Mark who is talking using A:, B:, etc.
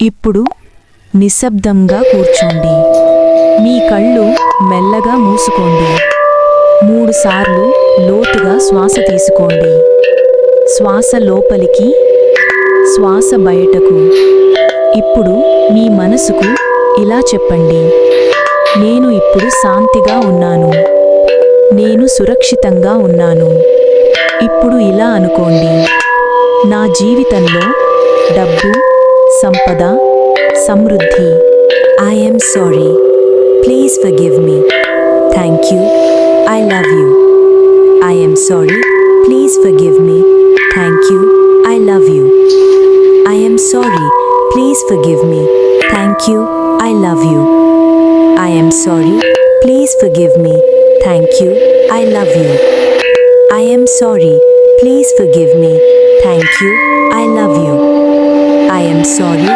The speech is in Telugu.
A: ఇప్పుడు నిశ్శబ్దంగా కూర్చోండి. మీ కళ్ళు మెల్లగా మూసుకోండి. 3 సార్లు లోతుగా శ్వాస తీసుకోండి. శ్వాస లోపలికి, శ్వాస బయటకు. ఇప్పుడు మీ మనసుకు ఇలా చెప్పండి: నేను ఇప్పుడు శాంతిగా ఉన్నాను. నేను సురక్షితంగా ఉన్నాను. ఇప్పుడు ఇలా అనుకోండి: నా జీవితంలో డబ్బు, సంపద, సమృద్ధి.
B: I am sorry. Please forgive me. Thank you. I love you. I am sorry. Please forgive me. Thank you. I love you. I am sorry. Please forgive me. Thank you. I love you. I am sorry. Please forgive me. Thank you. I love you. I am sorry. Please forgive me. Thank you. I love you. I am sorry.